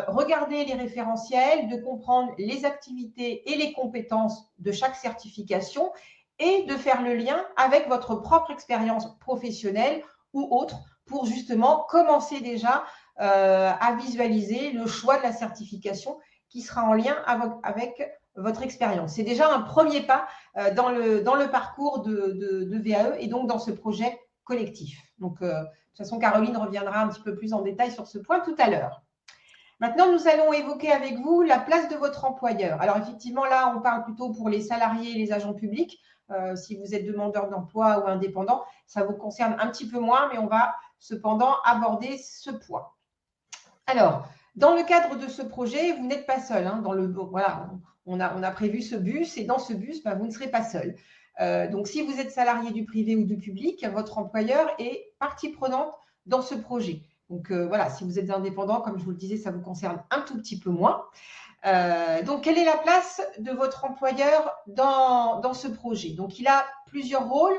regarder les référentiels, de comprendre les activités et les compétences de chaque certification et de faire le lien avec votre propre expérience professionnelle ou autre pour justement commencer déjà à visualiser le choix de la certification qui sera en lien avec votre expérience. C'est déjà un premier pas dans le parcours de VAE et donc dans ce projet collectif. Donc, de toute façon, Caroline reviendra un petit peu plus en détail sur ce point tout à l'heure. Maintenant, nous allons évoquer avec vous la place de votre employeur. Alors, effectivement, là, on parle plutôt pour les salariés et les agents publics. Si vous êtes demandeur d'emploi ou indépendant, ça vous concerne un petit peu moins, mais on va cependant aborder ce point. Alors, dans le cadre de ce projet, vous n'êtes pas seul. Hein, voilà, on a prévu ce bus et dans ce bus, vous ne serez pas seul. Donc, si vous êtes salarié du privé ou du public, votre employeur est partie prenante dans ce projet. Donc, voilà, si vous êtes indépendant, comme je vous le disais, ça vous concerne un tout petit peu moins. Donc, quelle est la place de votre employeur dans ce projet? Donc, il a plusieurs rôles.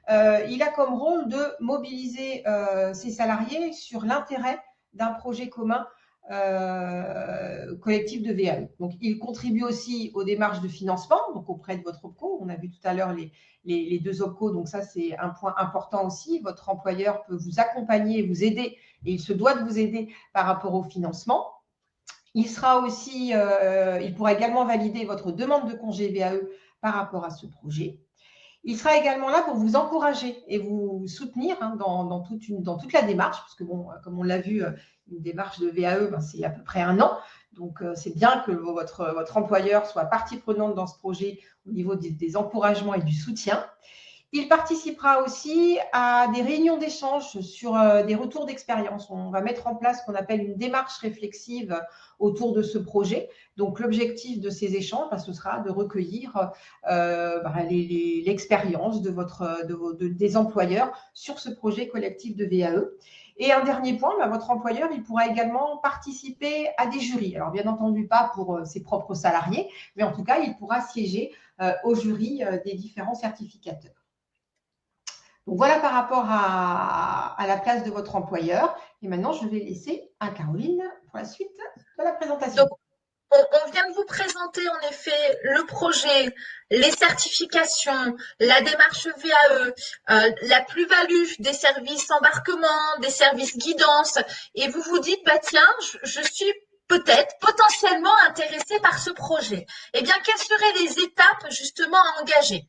Il a comme rôle de mobiliser ses salariés sur l'intérêt d'un projet commun collectif de VAE. Donc, il contribue aussi aux démarches de financement, donc auprès de votre OPCO. On a vu tout à l'heure les 2 OPCO, donc ça, c'est un point important aussi. Votre employeur peut vous accompagner, vous aider, et il se doit de vous aider par rapport au financement. Il pourra également valider votre demande de congé VAE par rapport à ce projet. Il sera également là pour vous encourager et vous soutenir dans toute la démarche, parce que bon, comme on l'a vu, une démarche de VAE, c'est à peu près 1 an. Donc, c'est bien que votre employeur soit partie prenante dans ce projet au niveau des encouragements et du soutien. Il participera aussi à des réunions d'échange sur des retours d'expérience. On va mettre en place ce qu'on appelle une démarche réflexive autour de ce projet. Donc, l'objectif de ces échanges, ce sera de recueillir l'expérience des employeurs sur ce projet collectif de VAE. Et un dernier point, votre employeur, il pourra également participer à des jurys. Alors, bien entendu, pas pour ses propres salariés, mais en tout cas, il pourra siéger au jury des différents certificateurs. Donc, voilà par rapport à la place de votre employeur. Et maintenant, je vais laisser à Caroline pour la suite de la présentation. Donc, on vient de vous présenter en effet le projet, les certifications, la démarche VAE, la plus-value des services embarquement, des services guidance. Et vous vous dites, tiens, je suis peut-être potentiellement intéressé par ce projet. Eh bien, quelles seraient les étapes justement à engager?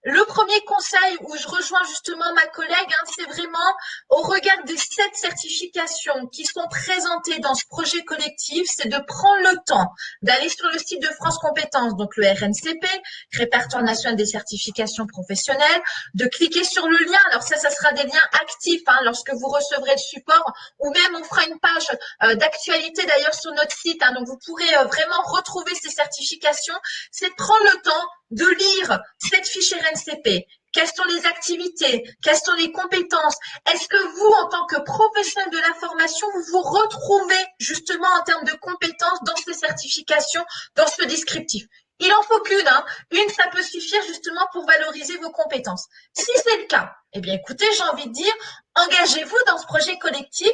le premier conseil où je rejoins justement ma collègue, c'est vraiment au regard des 7 certifications qui sont présentées dans ce projet collectif, c'est de prendre le temps d'aller sur le site de France Compétences, donc le RNCP, Répertoire national des certifications professionnelles, de cliquer sur le lien. Alors ça sera des liens actifs lorsque vous recevrez le support, ou même on fera une page d'actualité d'ailleurs sur notre site, donc vous pourrez vraiment retrouver ces certifications. C'est de prendre le temps de lire cette fiche RNCP. Quelles sont les activités? Quelles sont les compétences? Est-ce que vous, en tant que professionnel de la formation, vous vous retrouvez justement en termes de compétences dans ces certifications, dans ce descriptif? Il en faut qu'une, une ça peut suffire justement pour valoriser vos compétences. Si c'est le cas, eh bien écoutez, j'ai envie de dire, engagez-vous dans ce projet collectif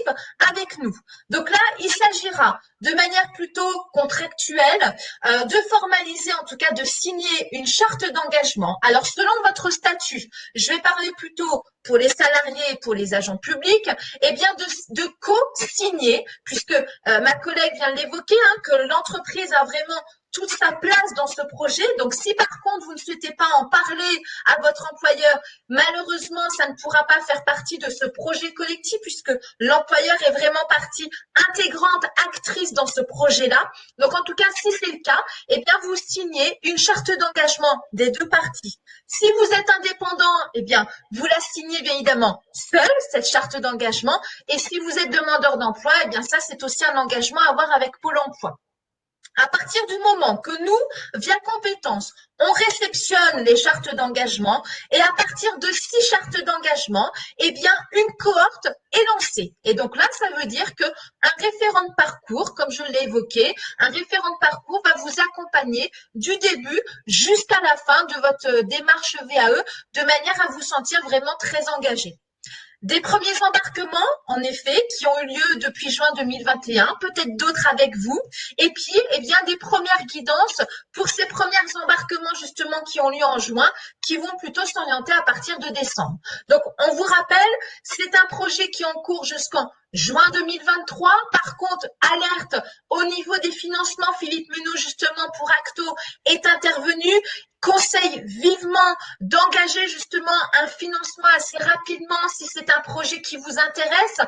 avec nous. Donc là, il s'agira de manière plutôt contractuelle de formaliser, en tout cas de signer une charte d'engagement. Alors selon votre statut, je vais parler plutôt pour les salariés et pour les agents publics, eh bien de co-signer, puisque ma collègue vient de l'évoquer, que l'entreprise a vraiment toute sa place dans ce projet. Donc, si par contre, vous ne souhaitez pas en parler à votre employeur, malheureusement, ça ne pourra pas faire partie de ce projet collectif puisque l'employeur est vraiment partie intégrante, actrice dans ce projet-là. Donc, en tout cas, si c'est le cas, eh bien, vous signez une charte d'engagement des 2 parties. Si vous êtes indépendant, eh bien, vous la signez bien évidemment seul, cette charte d'engagement. Et si vous êtes demandeur d'emploi, eh bien, ça, c'est aussi un engagement à avoir avec Pôle emploi. À partir du moment que nous, via compétences, on réceptionne les chartes d'engagement et à partir de 6 chartes d'engagement, eh bien, une cohorte est lancée. Et donc là, ça veut dire qu'un référent de parcours, comme je l'ai évoqué, un référent de parcours va vous accompagner du début jusqu'à la fin de votre démarche VAE de manière à vous sentir vraiment très engagé. Des premiers embarquements, en effet, qui ont eu lieu depuis juin 2021, peut-être d'autres avec vous, et puis, eh bien, des premières guidances pour ces premiers embarquements, justement, qui ont lieu en juin, qui vont plutôt s'orienter à partir de décembre. Donc, on vous rappelle, c'est un projet qui est en cours jusqu'en juin 2023. Par contre, alerte au niveau des financements, Philippe Muneau, justement, pour Acto, est intervenu. Conseille vivement d'engager justement un financement assez rapidement si c'est un projet qui vous intéresse.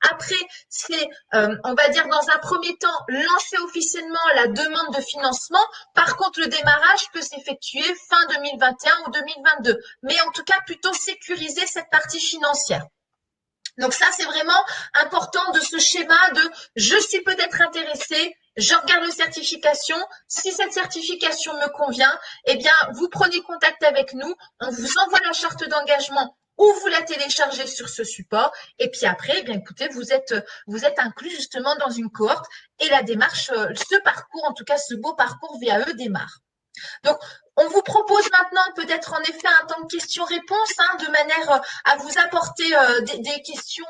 Après, c'est, on va dire dans un premier temps, lancer officiellement la demande de financement. Par contre, le démarrage peut s'effectuer fin 2021 ou 2022. Mais en tout cas, plutôt sécuriser cette partie financière. Donc ça, c'est vraiment important de ce schéma de « je suis peut-être intéressé ». Je regarde la certification. Si cette certification me convient, eh bien, vous prenez contact avec nous. On vous envoie la charte d'engagement ou vous la téléchargez sur ce support. Et puis après, eh bien, écoutez, vous êtes inclus justement dans une cohorte et la démarche, ce parcours, en tout cas, ce beau parcours VAE démarre. Donc, on vous propose maintenant peut-être en effet un temps de questions-réponses de manière à vous apporter des questions,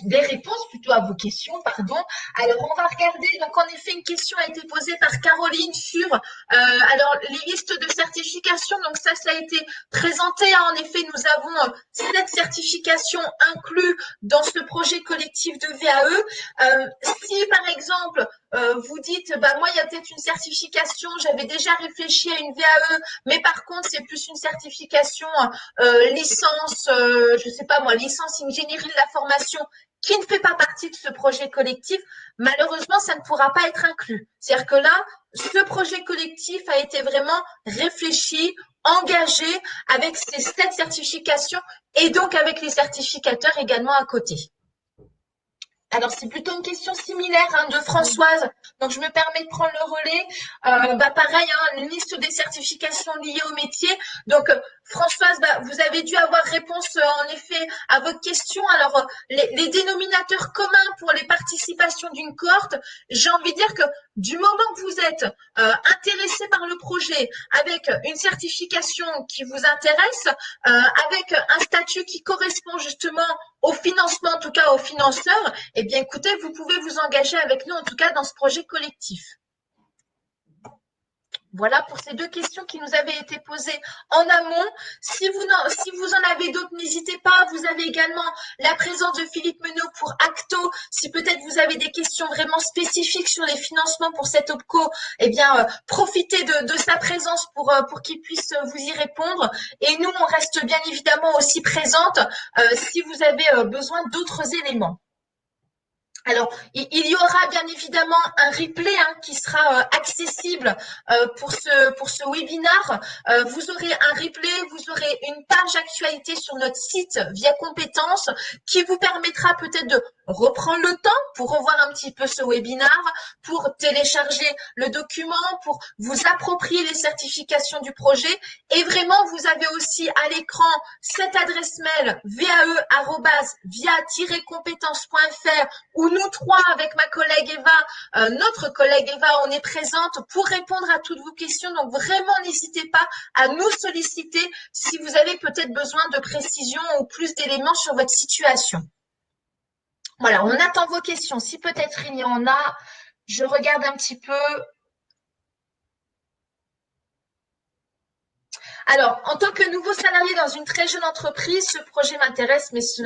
des réponses plutôt à vos questions, pardon. Alors, on va regarder, donc en effet, une question a été posée par Caroline sur alors les listes de certifications. Donc ça a été présenté. En effet, nous avons 7 certifications incluses dans ce projet collectif de VAE. Si par exemple, vous dites, moi, il y a peut-être une certification, j'avais déjà réfléchi à une VAE, mais par contre, c'est plus une certification licence, je sais pas moi, licence ingénierie de la formation qui ne fait pas partie de ce projet collectif, malheureusement, ça ne pourra pas être inclus. C'est-à-dire que là, ce projet collectif a été vraiment réfléchi, engagé avec ces 7 certifications et donc avec les certificateurs également à côté. Alors, c'est plutôt une question similaire de Françoise, donc je me permets de prendre le relais. Pareil, une liste des certifications liées au métier. Donc, Françoise, vous avez dû avoir réponse en effet à votre question. Alors, les dénominateurs communs pour les participations d'une cohorte, j'ai envie de dire que du moment que vous êtes intéressé par le projet, avec une certification qui vous intéresse, avec un statut qui correspond justement au financement, en tout cas aux financeurs, eh bien écoutez, vous pouvez vous engager avec nous, en tout cas dans ce projet collectif. Voilà pour ces deux questions qui nous avaient été posées en amont. Si vous en avez d'autres, n'hésitez pas. Vous avez également la présence de Philippe Menot pour Acto. Si peut-être vous avez des questions vraiment spécifiques sur les financements pour cette OPCO, eh bien, profitez de sa présence pour qu'il puisse vous y répondre. Et nous, on reste bien évidemment aussi présente si vous avez besoin d'autres éléments. Alors, il y aura bien évidemment un replay qui sera accessible pour ce webinaire. Vous aurez un replay, vous aurez une page actualité sur notre site via compétences qui vous permettra peut-être de reprendre le temps pour revoir un petit peu ce webinaire, pour télécharger le document, pour vous approprier les certifications du projet. Et vraiment, vous avez aussi à l'écran cette adresse mail vae@via-compétences.fr où nous trois, avec ma collègue Eva, notre collègue Eva, on est présente pour répondre à toutes vos questions. Donc, vraiment, n'hésitez pas à nous solliciter si vous avez peut-être besoin de précisions ou plus d'éléments sur votre situation. Voilà, on attend vos questions. Si peut-être il y en a, je regarde un petit peu. Alors, en tant que nouveau salarié dans une très jeune entreprise, ce projet m'intéresse, mais ce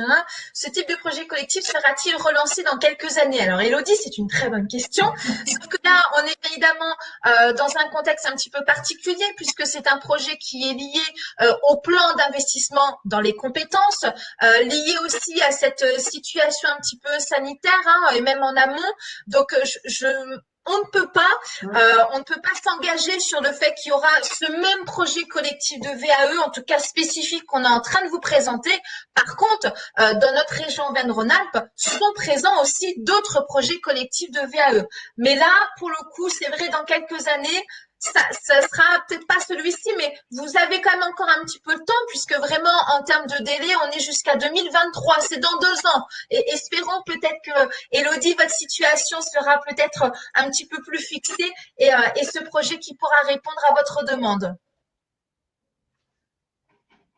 type de projet collectif sera-t-il relancé dans quelques années? Alors, Élodie, c'est une très bonne question. Sauf que là, on est évidemment dans un contexte un petit peu particulier puisque c'est un projet qui est lié au plan d'investissement dans les compétences, lié aussi à cette situation un petit peu sanitaire et même en amont. Donc, on ne peut pas s'engager sur le fait qu'il y aura ce même projet collectif de VAE, en tout cas spécifique qu'on est en train de vous présenter. Par contre, dans notre région Auvergne-Rhône-Alpes, sont présents aussi d'autres projets collectifs de VAE. Mais là, pour le coup, c'est vrai, dans quelques années, ça sera peut-être pas celui-ci, mais vous avez quand même encore un petit peu de temps, puisque vraiment, en termes de délai, on est jusqu'à 2023, c'est dans 2 ans. Et espérons peut-être que, Élodie, votre situation sera peut-être un petit peu plus fixée et ce projet qui pourra répondre à votre demande.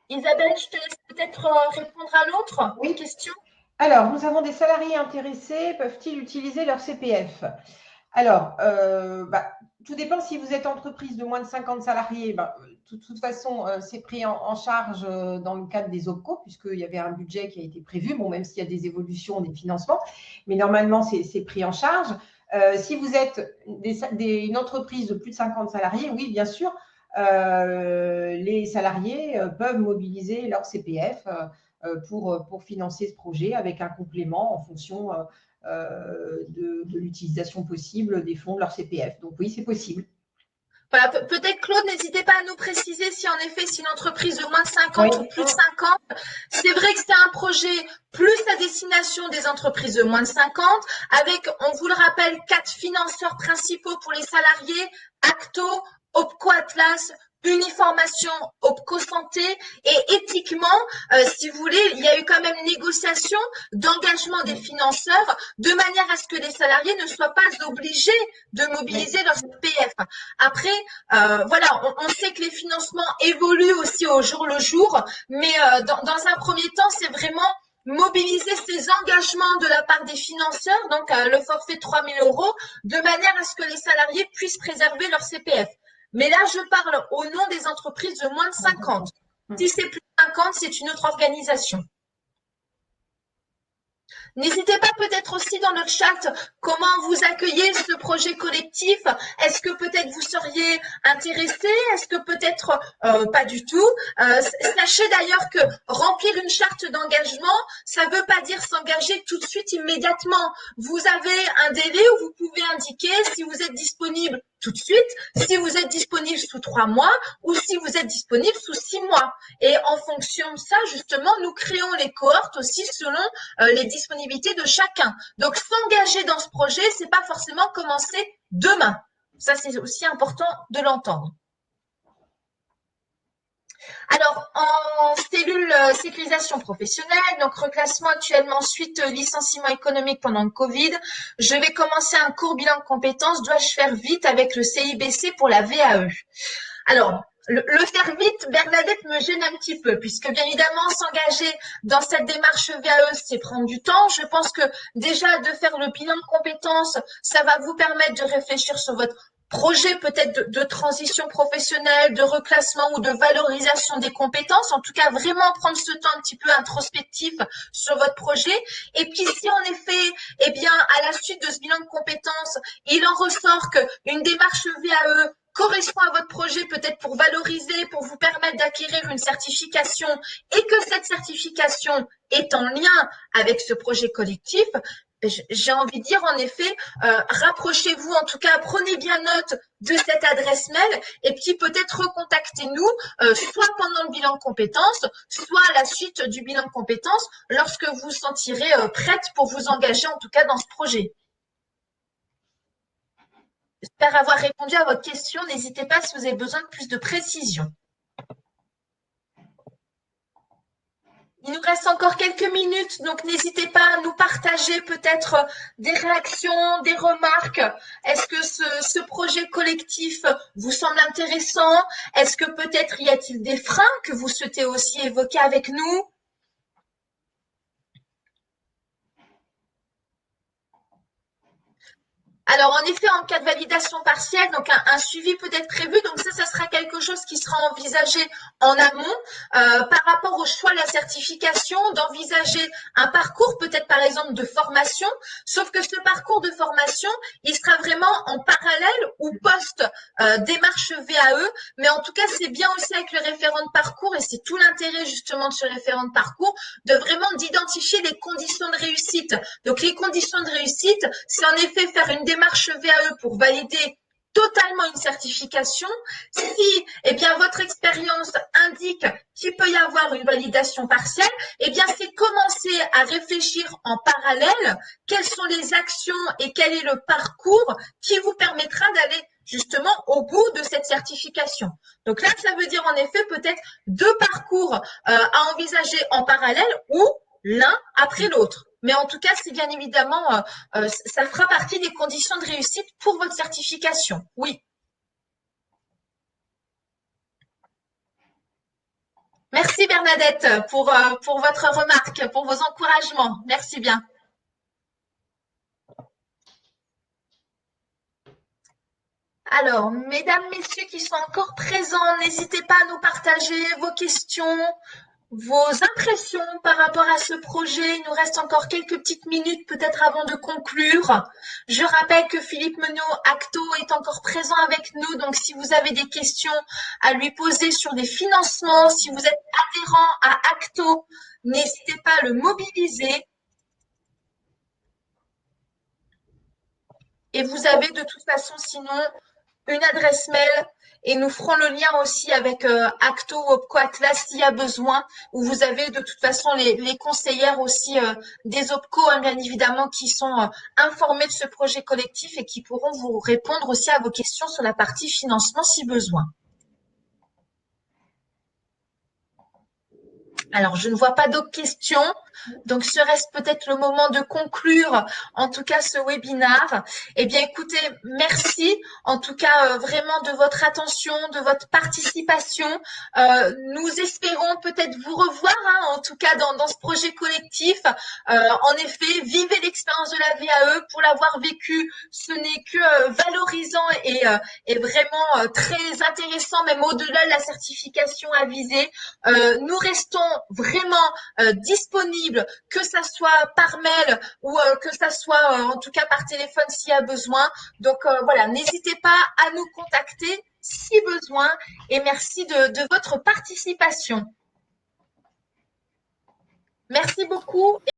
Isabelle, je te laisse peut-être répondre à l'autre question. Alors, nous avons des salariés intéressés. Peuvent-ils utiliser leur CPF? Alors, tout dépend si vous êtes entreprise de moins de 50 salariés. De toute façon, c'est pris en charge dans le cadre des OPCO, puisqu'il y avait un budget qui a été prévu, bon, même s'il y a des évolutions, des financements, mais normalement, c'est pris en charge. Si vous êtes une entreprise de plus de 50 salariés, oui, bien sûr, les salariés peuvent mobiliser leur CPF pour financer ce projet avec un complément en fonction de l'utilisation possible des fonds de leur CPF. Donc oui, c'est possible. Voilà, peut-être Claude, n'hésitez pas à nous préciser si en effet c'est une entreprise de moins de 50 ou plus de 50. C'est vrai que c'est un projet plus à destination des entreprises de moins de 50 avec, on vous le rappelle, 4 financeurs principaux pour les salariés, Acto, OPCO Atlas, Uniformation, OPCO Santé et éthiquement, si vous voulez, il y a eu quand même négociation d'engagement des financeurs de manière à ce que les salariés ne soient pas obligés de mobiliser leur CPF. Après, voilà, on sait que les financements évoluent aussi au jour le jour, mais dans un premier temps, c'est vraiment mobiliser ces engagements de la part des financeurs, donc le forfait de 3 000 €, de manière à ce que les salariés puissent préserver leur CPF. Mais là, je parle au nom des entreprises de moins de 50. Si c'est plus de 50, c'est une autre organisation. N'hésitez pas peut-être aussi dans notre chat comment vous accueillez ce projet collectif. Est-ce que peut-être vous seriez intéressé? Est-ce que peut-être pas du tout? Sachez d'ailleurs que remplir une charte d'engagement, ça ne veut pas dire s'engager tout de suite immédiatement. Vous avez un délai où vous pouvez indiquer si vous êtes disponible tout de suite, si vous êtes disponible sous 3 mois ou si vous êtes disponible sous 6 mois. Et en fonction de ça, justement, nous créons les cohortes aussi selon les disponibilités de chacun. Donc, s'engager dans ce projet, c'est pas forcément commencer demain. Ça, c'est aussi important de l'entendre. Alors, en cellule sécurisation professionnelle, donc reclassement actuellement suite licenciement économique pendant le Covid, je vais commencer un court bilan de compétences. Dois-je faire vite avec le CIBC pour la VAE? Alors, le faire vite, Bernadette, me gêne un petit peu, puisque bien évidemment, s'engager dans cette démarche VAE, c'est prendre du temps. Je pense que déjà, de faire le bilan de compétences, ça va vous permettre de réfléchir sur votre projet peut-être de transition professionnelle, de reclassement ou de valorisation des compétences. En tout cas, vraiment prendre ce temps un petit peu introspectif sur votre projet. Et puis, si en effet, eh bien, à la suite de ce bilan de compétences, il en ressort qu'une démarche VAE correspond à votre projet, peut-être pour valoriser, pour vous permettre d'acquérir une certification et que cette certification est en lien avec ce projet collectif, j'ai envie de dire en effet, rapprochez-vous, en tout cas, prenez bien note de cette adresse mail et puis peut-être recontactez-nous, soit pendant le bilan de compétences, soit à la suite du bilan de compétences, lorsque vous vous sentirez prête pour vous engager en tout cas dans ce projet. J'espère avoir répondu à votre question. N'hésitez pas si vous avez besoin de plus de précision. Il nous reste encore quelques minutes, donc n'hésitez pas à nous partager peut-être des réactions, des remarques. Est-ce que ce projet collectif vous semble intéressant? Est-ce que peut-être y a-t-il des freins que vous souhaitez aussi évoquer avec nous? Alors, en effet, en cas de validation partielle, donc un suivi peut être prévu. Donc ça sera quelque chose qui sera envisagé en amont par rapport au choix de la certification, d'envisager un parcours peut-être par exemple de formation, sauf que ce parcours de formation, il sera vraiment en parallèle ou post démarche VAE, mais en tout cas, c'est bien aussi avec le référent de parcours et c'est tout l'intérêt justement de ce référent de parcours, de vraiment d'identifier les conditions de réussite. Donc, les conditions de réussite, c'est en effet faire une démarche VAE pour valider totalement une certification. Si eh bien, votre expérience indique qu'il peut y avoir une validation partielle, eh bien, c'est commencer à réfléchir en parallèle quelles sont les actions et quel est le parcours qui vous permettra d'aller justement au bout de cette certification. Donc là, ça veut dire en effet peut-être deux parcours à envisager en parallèle ou l'un après l'autre. Mais en tout cas, c'est bien évidemment, ça fera partie des conditions de réussite pour votre certification. Oui. Merci Bernadette pour votre remarque, pour vos encouragements. Merci bien. Alors, mesdames, messieurs qui sont encore présents, n'hésitez pas à nous partager vos questions, vos impressions par rapport à ce projet. Il nous reste encore quelques petites minutes peut-être avant de conclure. Je rappelle que Philippe Menot, Acto, est encore présent avec nous. Donc, si vous avez des questions à lui poser sur des financements, si vous êtes adhérent à Acto, n'hésitez pas à le mobiliser. Et vous avez de toute façon, sinon, une adresse mail et nous ferons le lien aussi avec Acto ou Opco Atlas s'il y a besoin, où vous avez de toute façon les conseillères aussi des Opco, hein, bien évidemment, qui sont informées de ce projet collectif et qui pourront vous répondre aussi à vos questions sur la partie financement si besoin. Alors, je ne vois pas d'autres questions. Donc, serait-ce peut-être le moment de conclure, en tout cas, ce webinaire? Eh bien, écoutez, merci, en tout cas, vraiment de votre attention, de votre participation. Nous espérons peut-être vous revoir, hein, en tout cas, dans ce projet collectif. En effet, vivez l'expérience de la VAE. Pour l'avoir vécu, ce n'est que valorisant et vraiment très intéressant, même au-delà de la certification à viser. Nous restons vraiment disponibles, que ça soit par mail ou que ça soit en tout cas par téléphone s'il y a besoin. Donc voilà, n'hésitez pas à nous contacter si besoin et merci de votre participation. Merci beaucoup.